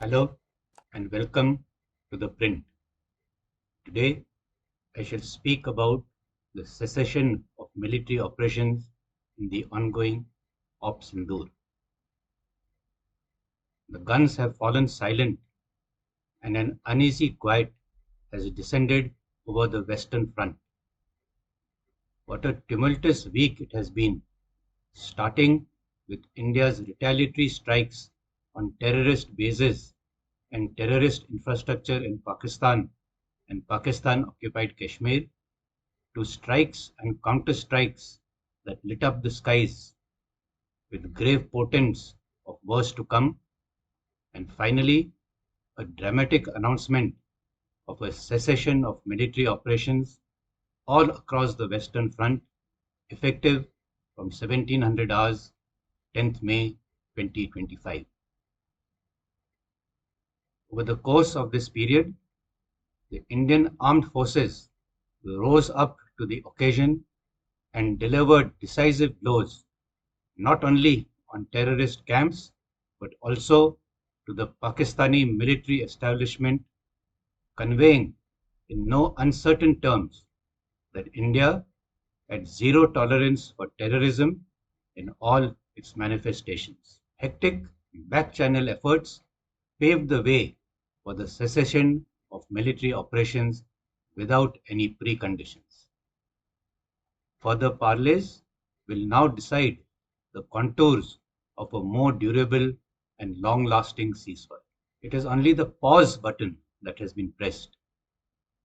Hello and welcome to the print. Today I shall speak about the cessation of military operations in the ongoing Op Sindoor. The guns have fallen silent and an uneasy quiet has descended over the Western Front. What a tumultuous week it has been, starting with India's retaliatory strikes on terrorist bases and terrorist infrastructure in Pakistan and Pakistan-occupied Kashmir, to strikes and counter-strikes that lit up the skies with grave portents of worse to come, and finally a dramatic announcement of a cessation of military operations all across the Western Front, effective from 1700 hours 10th May 2025. Over the course of this period, the Indian Armed Forces rose up to the occasion and delivered decisive blows not only on terrorist camps but also to the Pakistani military establishment, conveying in no uncertain terms that India had zero tolerance for terrorism in all its manifestations. Hectic back-channel efforts paved the way for the cessation of military operations without any preconditions. Further parleys will now decide the contours of a more durable and long-lasting ceasefire. It is only the pause button that has been pressed.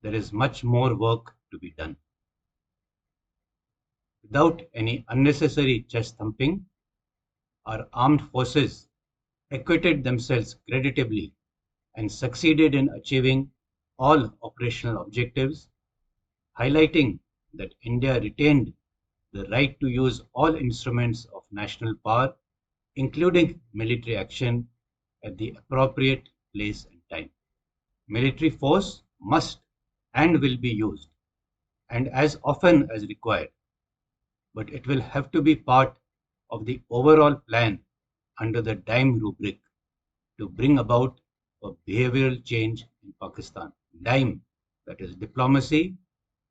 There is much more work to be done. Without any unnecessary chest thumping, our armed forces acquitted themselves creditably and succeeded in achieving all operational objectives, highlighting that India retained the right to use all instruments of national power, including military action, at the appropriate place and time. Military force must and will be used, and as often as required, but it will have to be part of the overall plan under the DIME rubric to bring about a behavioral change in Pakistan. DIME, that is diplomacy,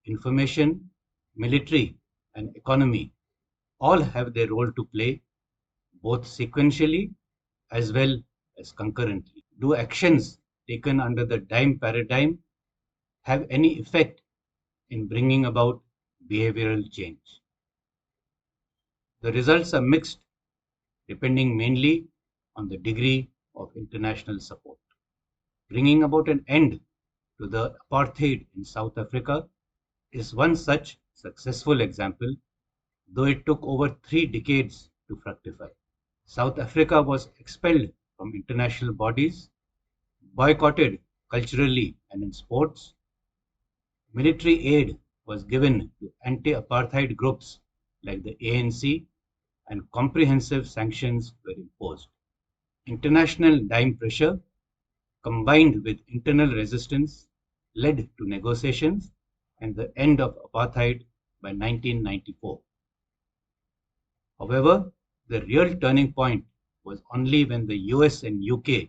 information, military, and economy, all have their role to play, both sequentially as well as concurrently. Do actions taken under the DIME paradigm have any effect in bringing about behavioral change? The results are mixed, depending mainly on the degree of international support. Bringing about an end to the apartheid in South Africa is one such successful example, though it took over 3 decades to fructify. South Africa was expelled from international bodies, boycotted culturally and in sports. Military aid was given to anti-apartheid groups like the ANC, and comprehensive sanctions were imposed. International dime pressure, combined with internal resistance, led to negotiations and the end of apartheid by 1994. However, the real turning point was only when the US and UK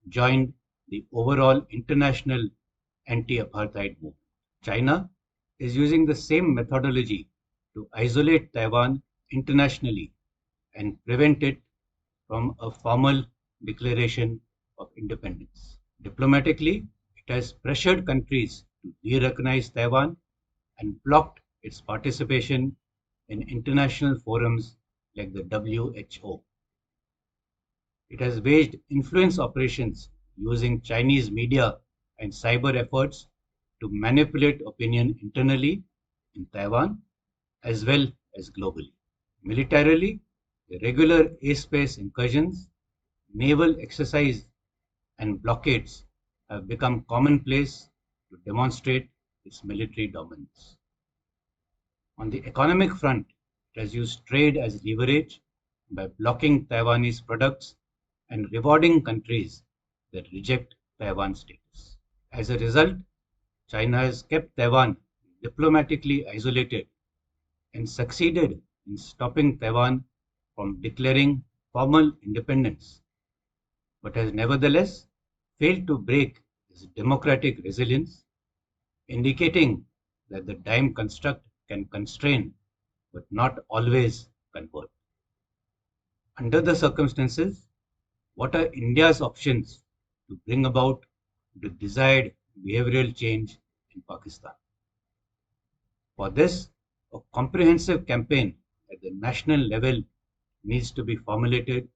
joined the overall international anti-apartheid movement. China is using the same methodology to isolate Taiwan internationally and prevent it from a formal declaration of independence. Diplomatically, it has pressured countries to de-recognize Taiwan and blocked its participation in international forums like the WHO. It has waged influence operations using Chinese media and cyber efforts to manipulate opinion internally in Taiwan as well as globally. Militarily, the regular airspace incursions, naval exercise, and blockades have become commonplace to demonstrate its military dominance. On the economic front, it has used trade as leverage by blocking Taiwanese products and rewarding countries that reject Taiwan status. As a result, China has kept Taiwan diplomatically isolated and succeeded in stopping Taiwan from declaring formal independence, but has nevertheless failed to break its democratic resilience, indicating that the dime construct can constrain but not always convert. Under the circumstances, what are India's options to bring about the desired behavioral change in Pakistan? For this, a comprehensive campaign at the national level needs to be formulated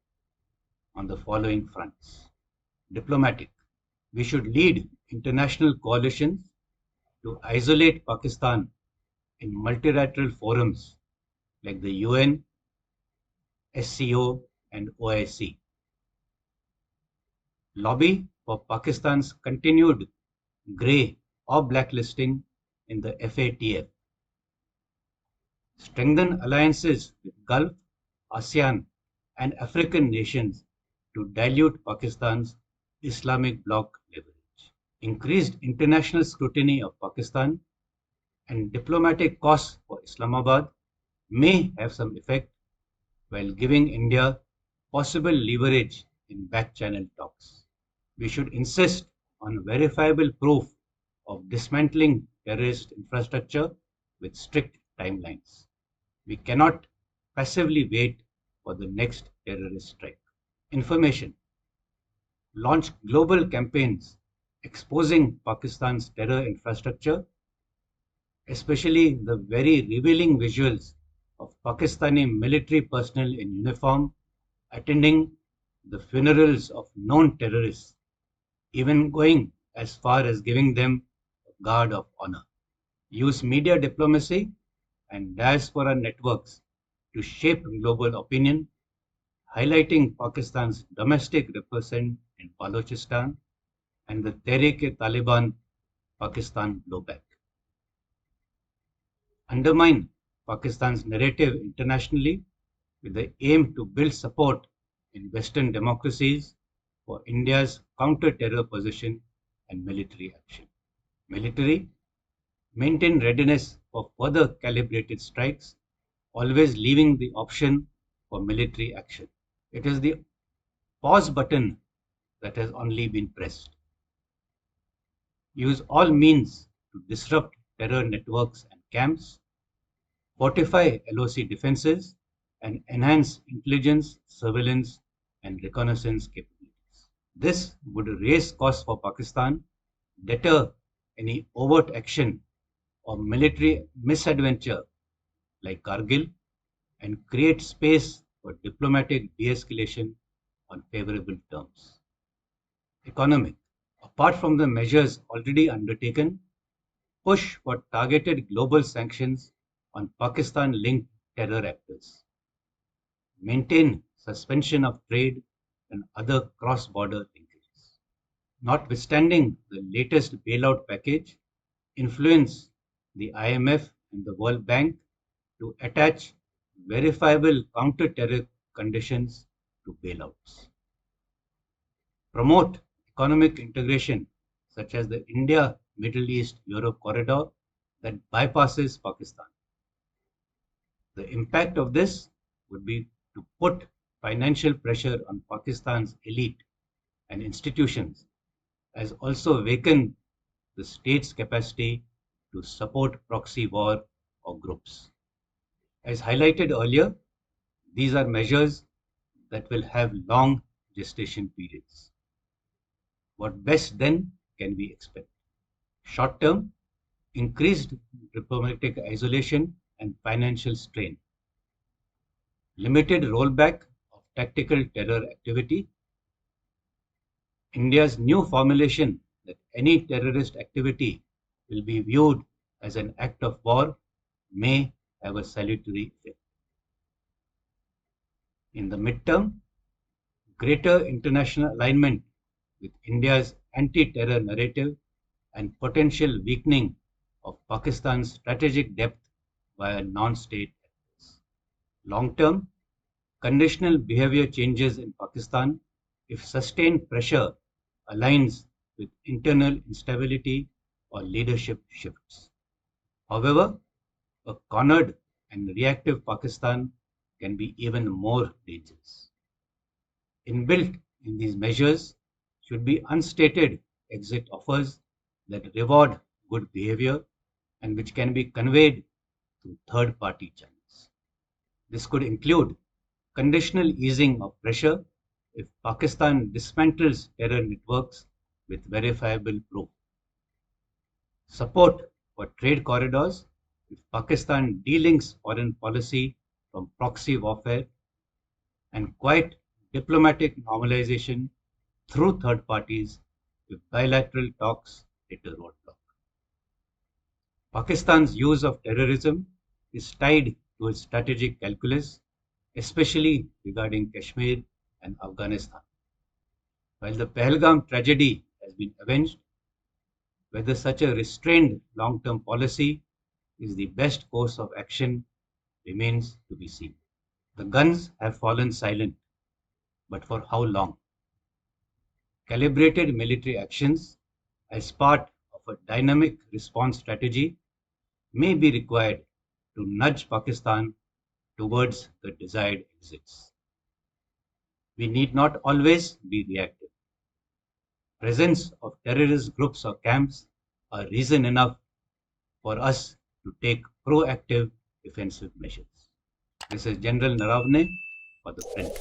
on the following fronts. Diplomatic. We should lead international coalitions to isolate Pakistan in multilateral forums like the UN, SCO, and OIC. Lobby for Pakistan's continued grey or blacklisting in the FATF. Strengthen alliances with Gulf, ASEAN, and African nations to dilute Pakistan's Islamic bloc leverage. Increased international scrutiny of Pakistan and diplomatic costs for Islamabad may have some effect while giving India possible leverage in back-channel talks. We should insist on verifiable proof of dismantling terrorist infrastructure with strict timelines. We cannot passively wait for the next terrorist strike. Information. Launch global campaigns exposing Pakistan's terror infrastructure, especially the very revealing visuals of Pakistani military personnel in uniform attending the funerals of known terrorists, even going as far as giving them a guard of honor. Use media diplomacy and diaspora networks to shape global opinion, highlighting Pakistan's domestic repression in Balochistan and the Tehreek-e-Taliban Pakistan blowback. Undermine Pakistan's narrative internationally with the aim to build support in Western democracies for India's counter-terror position and military action. Military, maintain readiness for further calibrated strikes, always leaving the option for military action. It is the pause button that has only been pressed. Use all means to disrupt terror networks and camps, fortify LOC defenses, and enhance intelligence, surveillance, and reconnaissance capabilities. This would raise costs for Pakistan, deter any overt action or military misadventure like Kargil, and create space for diplomatic de-escalation on favorable terms. Economic. Apart from the measures already undertaken, push for targeted global sanctions on Pakistan-linked terror actors. Maintain suspension of trade and other cross-border linkages. Notwithstanding the latest bailout package, influence the IMF and the World Bank to attach verifiable counter-terror conditions to bailouts. Promote economic integration such as the India-Middle East-Europe corridor that bypasses Pakistan. The impact of this would be to put financial pressure on Pakistan's elite and institutions, as also weaken the state's capacity to support proxy war or groups. As highlighted earlier, these are measures that will have long gestation periods. What best then can we expect? Short term, increased diplomatic isolation and financial strain. Limited rollback of tactical terror activity. India's new formulation that any terrorist activity will be viewed as an act of war may have a salutary effect. In the midterm, greater international alignment with India's anti-terror narrative and potential weakening of Pakistan's strategic depth via non-state actors. Long-term, conditional behavior changes in Pakistan if sustained pressure aligns with internal instability or leadership shifts. However, a cornered and reactive Pakistan can be even more dangerous. Inbuilt in these measures should be unstated exit offers that reward good behavior and which can be conveyed through third party channels. This could include conditional easing of pressure if Pakistan dismantles terror networks with verifiable proof, support for trade corridors if Pakistan delinks foreign policy from proxy warfare, and quiet diplomatic normalization through third parties if bilateral talks hit a roadblock. Pakistan's use of terrorism is tied to its strategic calculus, especially regarding Kashmir and Afghanistan. While the Pahalgam tragedy has been avenged, whether such a restrained long term policy is the best course of action remains to be seen. The guns have fallen silent, but for how long? Calibrated military actions as part of a dynamic response strategy may be required to nudge Pakistan towards the desired exits. We need not always be reactive. Presence of terrorist groups or camps are reason enough for us to take proactive defensive measures. This is General Naravane for the print.